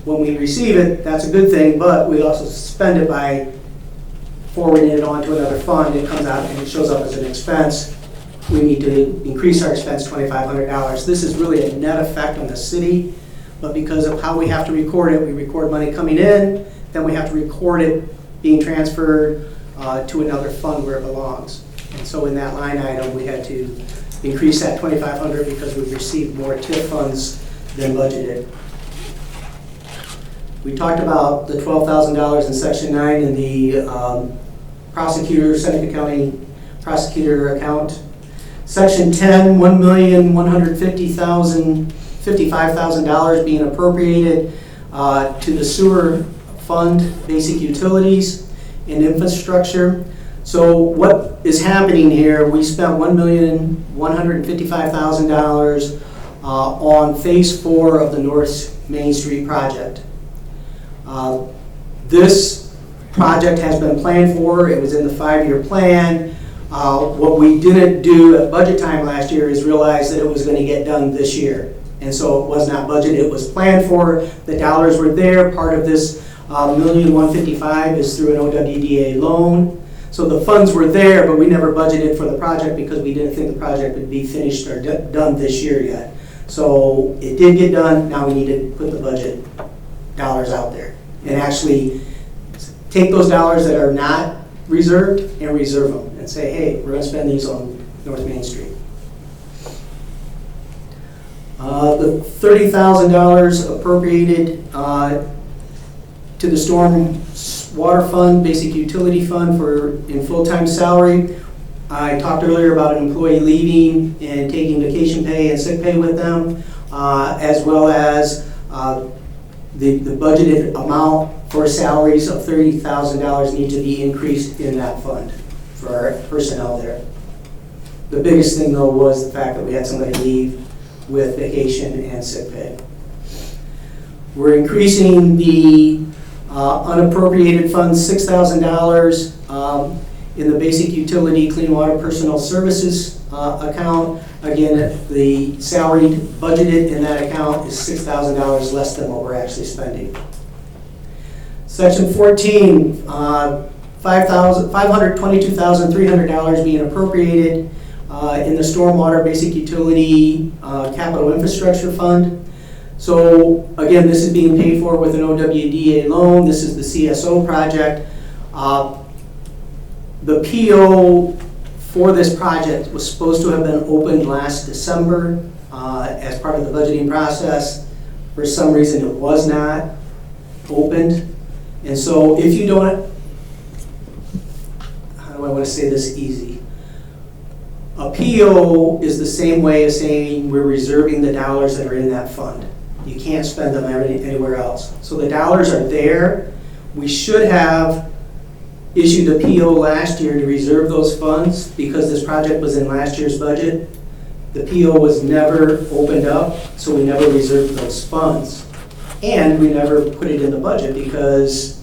When we receive it, that's a good thing, but we also spend it by forwarding it on to another fund. It comes out and it shows up as an expense. We need to increase our expense $2,500. This is really a net effect on the city, but because of how we have to record it, we record money coming in, then we have to record it being transferred to another fund where it belongs. And so in that line item, we had to increase that $2,500 because we received more TIF funds than budgeted. We talked about the $12,000 in Section 9 in the prosecutor, Seneca County prosecutor account. Section 10, $1,155,000 being appropriated to the sewer fund, basic utilities and infrastructure. So what is happening here, we spent $1,155,000 on phase 4 of the North Main Street project. This project has been planned for, it was in the 5-year plan. What we didn't do at budget time last year is realize that it was going to get done this year. And so it was not budgeted, it was planned for, the dollars were there. Part of this $1,155,000 is through an OWDA loan. So the funds were there, but we never budgeted for the project because we didn't think the project would be finished or done this year yet. So it did get done, now we need to put the budget dollars out there and actually take those dollars that are not reserved and reserve them and say, hey, we're going to spend these on North Main Street. The $30,000 appropriated to the storm water fund, basic utility fund in full-time salary. I talked earlier about an employee leaving and taking vacation pay and sick pay with them, as well as the budgeted amount for salaries of $30,000 need to be increased in that fund for our personnel there. The biggest thing though was the fact that we had somebody leave with vacation and sick pay. We're increasing the unappropriated funds $6,000 in the basic utility clean water personal services account. Again, the salary budgeted in that account is $6,000 less than what we're actually spending. Section 14, $522,300 being appropriated in the stormwater basic utility capital infrastructure fund. So again, this is being paid for with an OWDA loan. This is the CSO project. The PO for this project was supposed to have been opened last December as part of the budgeting process. For some reason, it was not opened. And so if you don't, how do I want to say this easy? A PO is the same way as saying we're reserving the dollars that are in that fund. You can't spend them anywhere else. So the dollars are there. We should have issued a PO last year to reserve those funds because this project was in last year's budget. The PO was never opened up, so we never reserved those funds. And we never put it in the budget because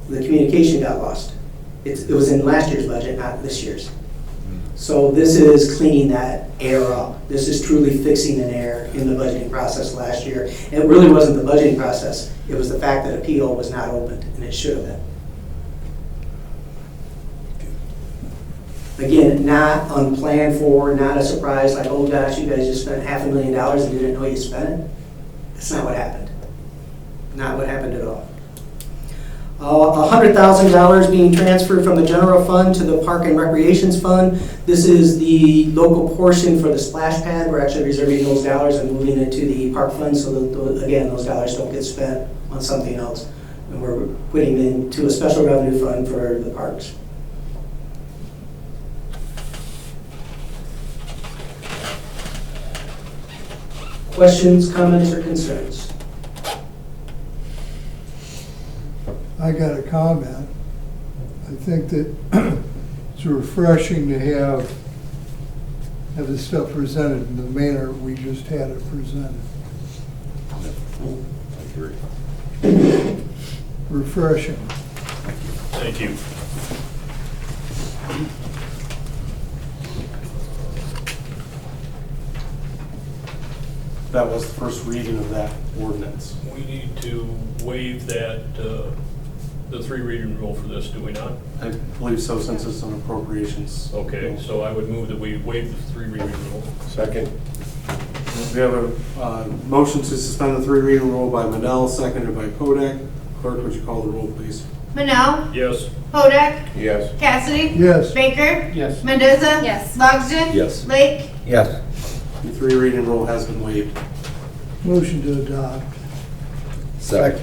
the communication got lost. It was in last year's budget, not this year's. So this is cleaning that error up. This is truly fixing an error in the budgeting process last year. And it really wasn't the budgeting process. It was the fact that a PO was not opened, and it should have been. Again, not unplanned for, not a surprise, like, oh gosh, you guys just spent $500,000 and didn't know you spent it. That's not what happened. Not what happened at all. $100,000 being transferred from the general fund to the park and recreations fund. This is the local portion for the splash pad. We're actually reserving those dollars and moving it to the park fund so that, again, those dollars don't get spent on something else. And we're putting it into a special revenue fund for the parks. Questions, comments, or concerns?
I got a comment. I think that it's refreshing to have this stuff presented in the manner we just had it presented.
I agree.
Refreshing.
Thank you.
That was the first reading of that ordinance.
We need to waive that, the 3 reading rule for this, do we not?
I believe so, since it's an appropriations.
Okay, so I would move that we waive the 3 reading rule.
Second.
We have a motion to suspend the 3 reading rule by Manel, seconded by Kodak. Clerk, would you call the roll, please?
Manel?
Yes.
Hodak?
Yes.
Cassidy?
Yes.
Baker?
Yes.
Mendoza?
Yes.
Logsdon?
Yes.
Lake?
Yes.
The 3 reading rule has been waived.
Motion to adopt.
Second.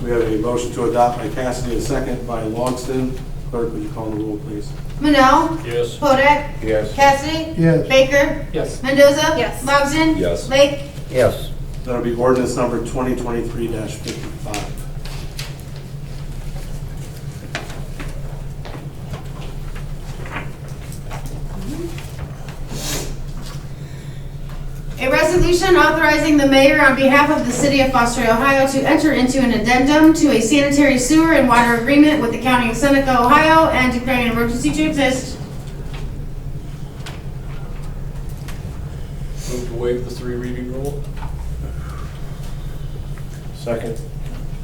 We have a motion to adopt by Cassidy, a second by Longston. Clerk, would you call the roll, please?
Manel?
Yes.
Kodak?
Yes.
Cassidy?
Yes.
Baker?
Yes.
Mendoza?
Yes.
Logsdon?
Yes.
Lake?
Yes.
That'll be ordinance number 2023-55.
A resolution authorizing the mayor on behalf of the city of Fostoria, Ohio to enter into an addendum to a sanitary sewer and water agreement with the county of Seneca, Ohio, and declaring an emergency to exist.
Move to waive the 3 reading rule.
Second.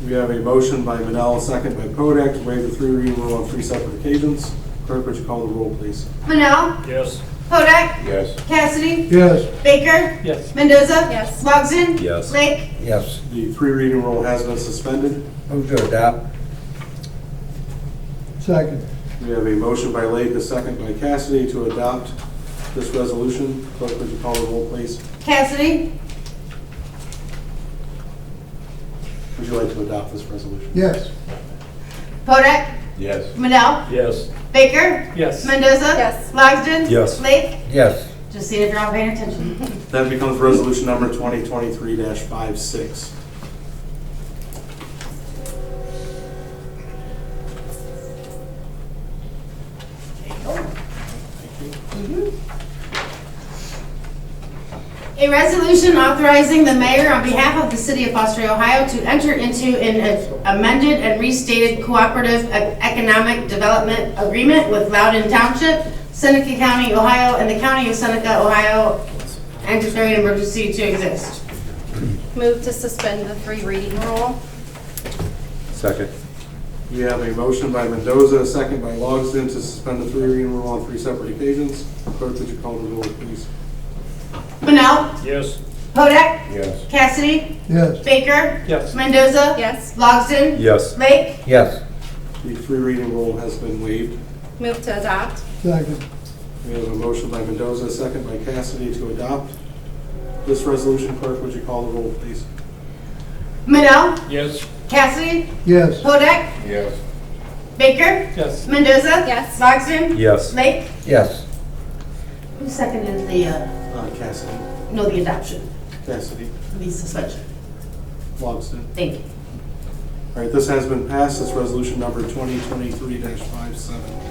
We have a motion by Manel, a second by Kodak, to waive the 3 reading rule on 3 separate occasions. Clerk, would you call the roll, please?
Manel?
Yes.
Kodak?
Yes.
Cassidy?
Yes.
Baker?
Yes.
Mendoza?
Yes.
Logsdon?
Yes.
Lake?
Yes.
The 3 reading rule has been suspended.
Move to adopt.
Second.
We have a motion by Lake, a second by Cassidy, to adopt this resolution. Clerk, would you call the roll, please?
Cassidy?
Would you like to adopt this resolution?
Yes.
Kodak?
Yes.
Manel?
Yes.
Baker?
Yes.
Mendoza?
Yes.
Logsdon?
Yes.
Lake?
Yes.
Just seeing if you're all paying attention.
That becomes resolution number 2023-56.
A resolution authorizing the mayor on behalf of the city of Fostoria, Ohio to enter into an amended and restated cooperative economic development agreement with Loudon Township, Seneca County, Ohio, and the county of Seneca, Ohio, and declaring an emergency to exist.
Move to suspend the 3 reading rule.
Second.
We have a motion by Mendoza, a second by Logsdon, to suspend the 3 reading rule on 3 separate occasions. Clerk, would you call the roll, please?
Manel?
Yes.
Kodak?
Yes.
Cassidy?
Yes.
Baker?
Yes.
Mendoza?
Yes.
Logsdon?
Yes.
Lake?
Yes.
The 3 reading rule has been waived.
Move to adopt.
Second.
We have a motion by Mendoza, a second by Cassidy, to adopt this resolution. Clerk, would you call the roll, please?
Manel?
Yes.
Cassidy?
Yes.
Kodak?
Yes.
Baker?
Yes.
Mendoza?
Yes.
Logsdon?
Yes.
Lake?
Yes.
Who seconded the,
Cassidy.
the adoption,
Cassidy.
the suspension?
Logsdon.
Thank you.
All right, this has been passed. It's resolution number 2023-57.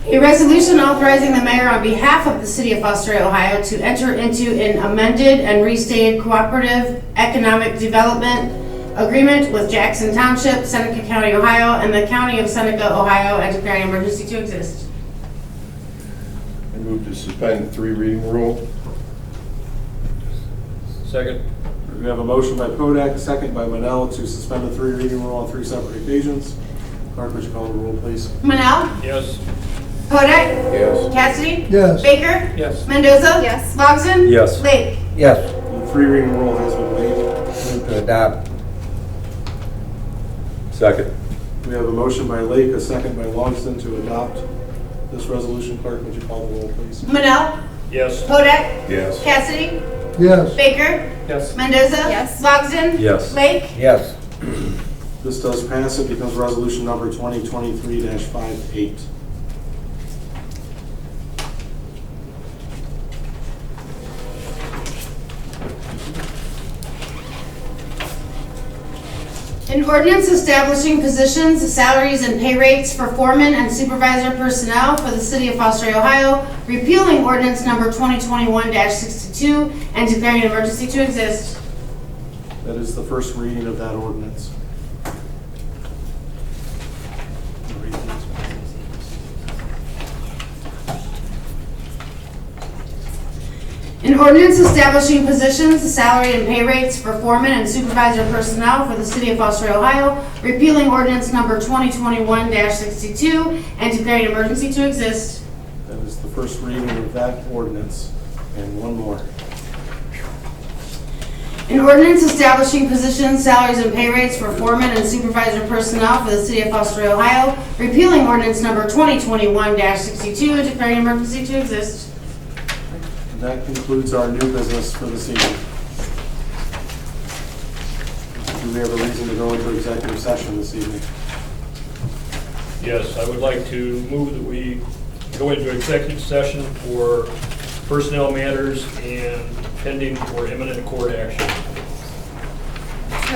A resolution authorizing the mayor on behalf of the city of Fostoria, Ohio to enter into an amended and restated cooperative economic development agreement with Jackson Township, Seneca County, Ohio, and the county of Seneca, Ohio, and declaring an emergency to exist.
I move to suspend the 3 reading rule.
Second.
We have a motion by Kodak, a second by Manel, to suspend the 3 reading rule on 3 separate occasions. Clerk, would you call the roll, please?
Manel?
Yes.
Kodak?
Yes.
Cassidy?
Yes.
Baker?
Yes.
Mendoza?
Yes.
Logsdon?
Yes.
Lake?
Yes.
The 3 reading rule has been waived.
Move to adopt.
Second.
We have a motion by Lake, a second by Logsdon, to adopt this resolution. Clerk, would you call the roll, please?
Manel?
Yes.
Kodak?
Yes.
Cassidy?
Yes.
Baker?
Yes.
Mendoza?
Yes.
Logsdon?
Yes.
Lake?
Yes.
This does pass. It becomes resolution number 2023-58.
An ordinance establishing positions, salaries, and pay rates for foreman and supervisor personnel for the city of Fostoria, Ohio, repealing ordinance number 2021-62, and declaring an emergency to exist.
That is the first reading of that ordinance.
An ordinance establishing positions, salary, and pay rates for foreman and supervisor personnel for the city of Fostoria, Ohio, repealing ordinance number 2021-62, and declaring an emergency to exist.
That is the first reading of that ordinance. And one more.
An ordinance establishing positions, salaries, and pay rates for foreman and supervisor personnel for the city of Fostoria, Ohio, repealing ordinance number 2021-62 and declaring an emergency to exist.
And that concludes our new business for this evening. Do we have a reason to go into executive session this evening?
Yes, I would like to move that we go into executive session for personnel matters and pending or imminent court action.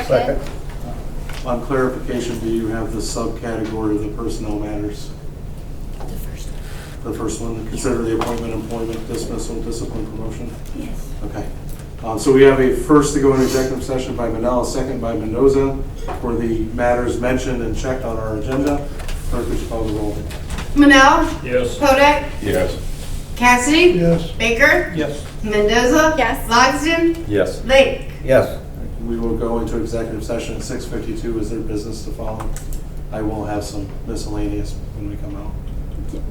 Second.
On clarification, do you have the subcategory of the personnel matters? The first one, consider the appointment, employment, dismissal, discipline, promotion?
Yes.
Okay. So we have a first to go into executive session by Manel, a second by Mendoza for the matters mentioned and checked on our agenda. Clerk, would you call the roll?
Manel?
Yes.
Kodak?
Yes.
Cassidy?
Yes.
Baker?
Yes.
Mendoza?
Yes.
Logsdon?
Yes.
Lake?
Yes.
We will go into executive session at 6:52. Is there business to follow? I will have some miscellaneous when we come out.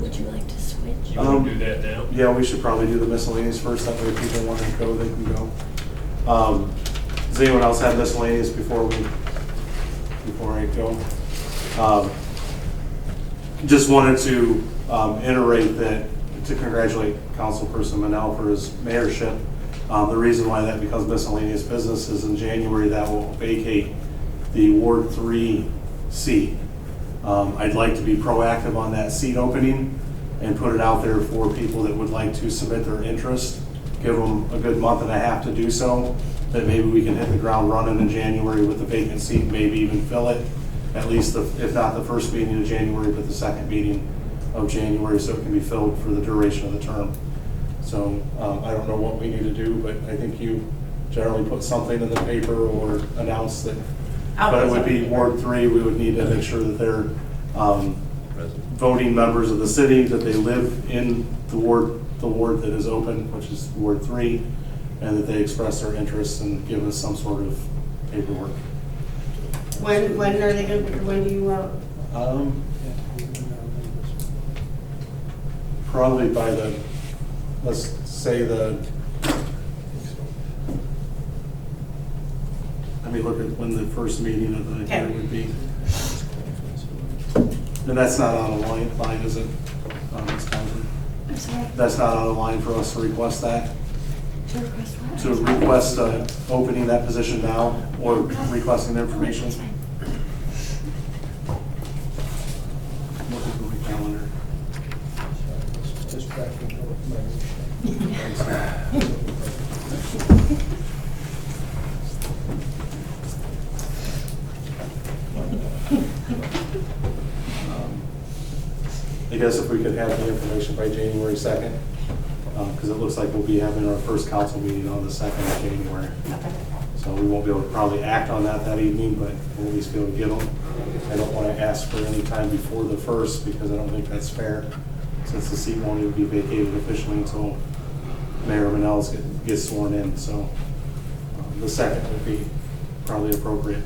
Would you like to switch?
You want to do that now?
Yeah, we should probably do the miscellaneous first. That way if people want to go, they can go. Does anyone else have miscellaneous before I go? Just wanted to iterate that, to congratulate Councilperson Manel for his mayorship. The reason why that becomes miscellaneous business is in January that will vacate the Ward 3 seat. I'd like to be proactive on that seat opening and put it out there for people that would like to submit their interest. Give them a good month and a half to do so, that maybe we can hit the ground running in January with the vacant seat, maybe even fill it, at least if not the first meeting of January, but the second meeting of January, so it can be filled for the duration of the term. So I don't know what we need to do, but I think you generally put something in the paper or announce that. But it would be Ward 3, we would need to make sure that they're voting members of the city, that they live in the ward that is open, which is Ward 3, and that they express their interest and give us some sort of paperwork.
When are they going to, when do you,
Probably by the, let's say let me look at when the first meeting of the year would be. And that's not on a line, is it? Ms. Townsend?
I'm sorry.
That's not on the line for us to request that?
To request what?
To request opening that position now or requesting the information?
That's fine.
Look at the calendar. I guess if we could have the information by January 2nd, because it looks like we'll be having our first council meeting on the 2nd of January. So we won't be able to probably act on that evening, but we'll at least be able to get them. I don't want to ask for any time before the 1st because I don't think that's fair, since the seat won't even be vacated officially until Mayor Manel gets sworn in. So the 2nd would be probably appropriate.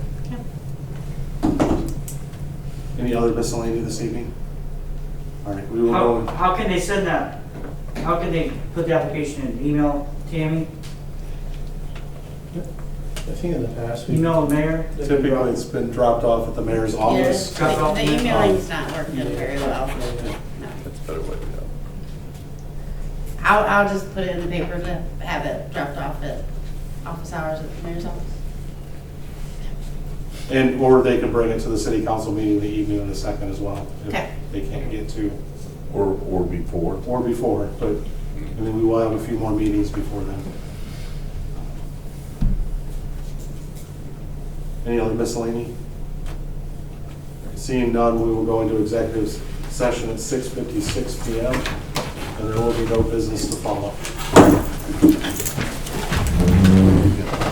Any other miscellany this evening? All right, we will go.
How can they send that? How can they put the application in? Email Tammy?
I think in the past.
Email the mayor?
Typically, it's been dropped off at the mayor's office.
the emailing's not working very well. No.
That's a better way to go.
I'll just put it in the paper to have it dropped off at office hours at the mayor's office.
Or they can bring it to the city council meeting the evening of the 2nd as well. If
Okay.
they can't get to.
Or before.
Or before, but I mean, we will have a few more meetings before then. Any other miscellany? Seeing none, we will go into executive session at 6:56 PM, and there will be no business to follow.